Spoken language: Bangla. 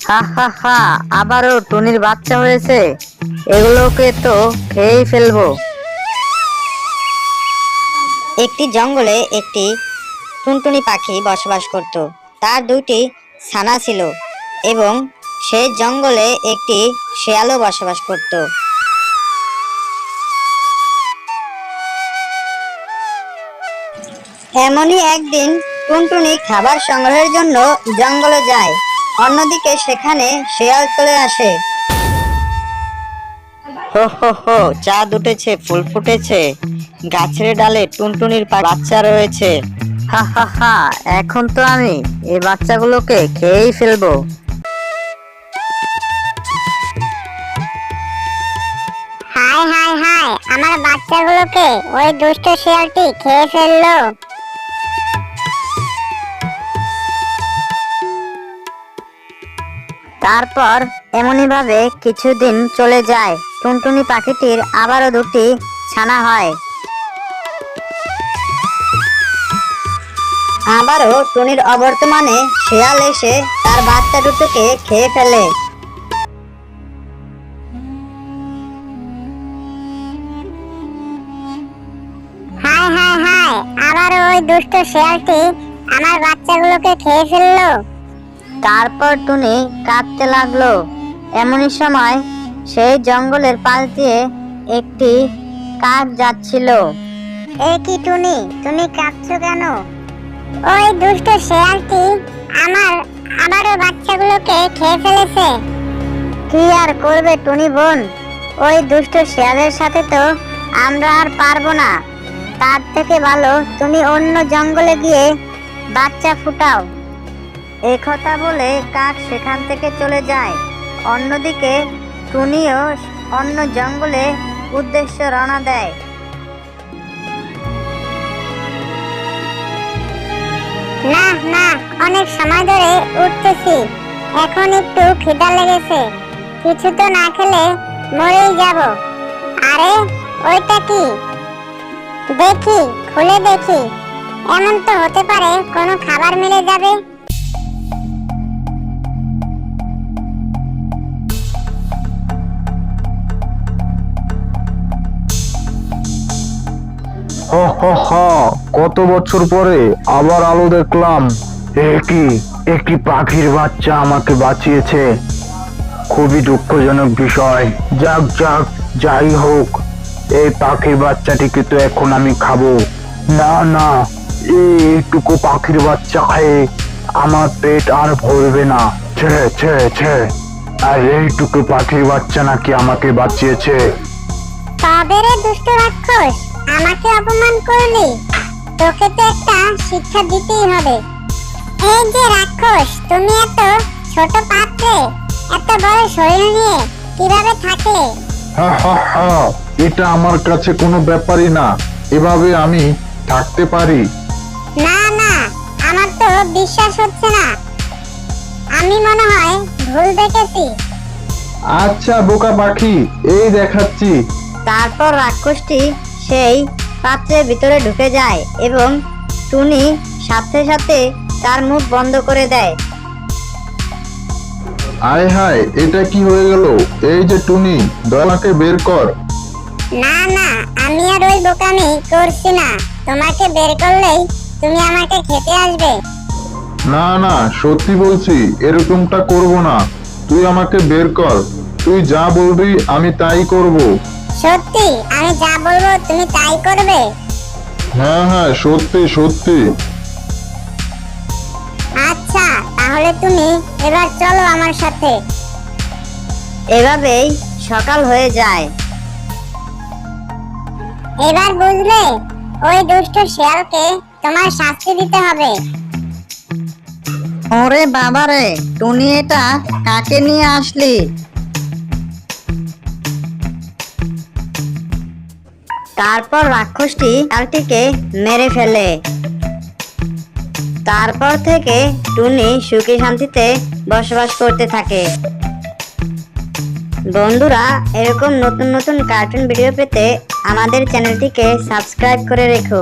হা হা হা, আবারও টুনির বাচ্চা হয়েছে। এগুলোকে তো খেয়েই ফেলবো। একটি জঙ্গলে একটি টুনটুনি পাখি বসবাস করত। তার দুটি ছানা ছিল এবং সেই জঙ্গলে একটি শেয়ালও বসবাস করত। এমনই একদিন টুনটুনি খাবার সংগ্রহের জন্য জঙ্গলে যায়। অন্যদিকে সেখানে শেয়াল চলে আসে। হো হো হো, চাঁদ উঠেছে, ফুল ফুটেছে, গাছের ডালে টুনটুনির বাচ্চা রয়েছে। হা হা হা, এখন তো আমি এই বাচ্চাগুলোকে খেয়েই ফেলবো। হায় হায় হায়, আমার বাচ্চাগুলোকে ওই দুষ্ট শিয়ালটি খেয়ে ফেললো। তারপর এমনই ভাবে কিছুদিন চলে যায়। টুনটুনি পাখিটির আবারও দুটি ছানা হয়। আবারও টুনির অবর্তমানে শেয়াল এসে তার বাচ্চা দুটোকে খেয়ে ফেলে। হায় হায় হায়, আবার ওই দুষ্ট শিয়ালটি আমার বাচ্চাগুলোকে খেয়ে ফেললো। তারপর টুনি কাঁদতে লাগলো। এমনই সময় সেই জঙ্গলের পাশ দিয়ে একটি কাক যাচ্ছিল। এ কি টুনি, তুমি কাঁদছো কেন? ওই দুষ্ট শিয়ালটি আমারও বাচ্চাগুলোকে খেয়ে ফেলেছে। কি আর করবে টুনি বোন, ওই দুষ্ট শিয়ালের সাথে তো আমরা আর পারবো না। তার থেকে ভালো তুমি অন্য জঙ্গলে গিয়ে বাচ্চা ফুটাও। এই কথা বলে কাক সেখান থেকে চলে যায়। অন্যদিকে টুনিও অন্য জঙ্গলে উদ্দেশ্যে রওনা দেয়। না না, অনেক সময় ধরে উঠতেছি, এখন একটু খিদা লেগেছে, কিছু তো না খেলে মরেই যাব। আরে ওইটা কি? দেখি, খুলে দেখি, এমন তো হতে পারে কোনো খাবার মিলে যাবে। হ হ হ, কত বছর পরে আবার আলো দেখলাম। একটি পাখির বাচ্চা আমাকে বাঁচিয়েছে। খুবই দুঃখজনক বিষয়। যাক যাক, যাই হোক, এই পাখির বাচ্চাটিকে তো এখন আমি খাবো। না না, এইটুকু পাখির বাচ্চা খেয়ে আমার পেট আর ভরবে না। ছে ছে ছে, আর এইটুকু পাখির বাচ্চা নাকি আমাকে বাঁচিয়েছে। তবে রে দুষ্ট রাক্ষস, আমাকে অপমান করলি, তোকে তো একটা শিক্ষা দিতেই হবে। এই যে রাক্ষস, তুমি এত ছোট পাত্রে এত বড় শরীর নিয়ে কিভাবে থাকলে? হা হা হা, এটা আমার কাছে কোনো ব্যাপারই না, এভাবে আমি থাকতে পারি। না না, আমার তো বিশ্বাস হচ্ছে না, আমি মনে হয় ভুল দেখেছি। আচ্ছা বোকা পাখি, এই দেখাচ্ছি। তারপর রাক্ষসটি সেই পাত্রের ভিতরে ঢুকে যায় এবং টুনি সাথে সাথে তার মুখ বন্ধ করে দেয়। আয় হায়, এটা কি হয়ে গেল? এই যে টুনি, দয়াকে বের কর। না না, আমি আর ওই বোকামি করছি না, তোমাকে বের করলেই তুমি আমাকে খেতে আসবে। না না, সত্যি বলছি, এরকমটা করব না। তুই আমাকে বের কর, তুই যা বলবি আমি তাই করব। সত্যি? আমি যা বলবো তুমি তাই করবে? হ্যাঁ হ্যাঁ, সত্যি সত্যি। আচ্ছা, তাহলে তুমি এবার চলো আমার সাথে। এভাবেই সকাল হয়ে যায়। এবার বুঝলে, ওই দুষ্ট শিয়ালকে তোমার শাস্তি দিতে হবে। ওরে বাবারে, টুনি এটা কাকে নিয়ে আসলি? তারপর রাক্ষসটি শিয়ালটিকে মেরে ফেলে। তারপর থেকে টুনি সুখী শান্তিতে বসবাস করতে থাকে। বন্ধুরা, এরকম নতুন নতুন কার্টুন ভিডিও পেতে আমাদের চ্যানেলটিকে সাবস্ক্রাইব করে রেখো।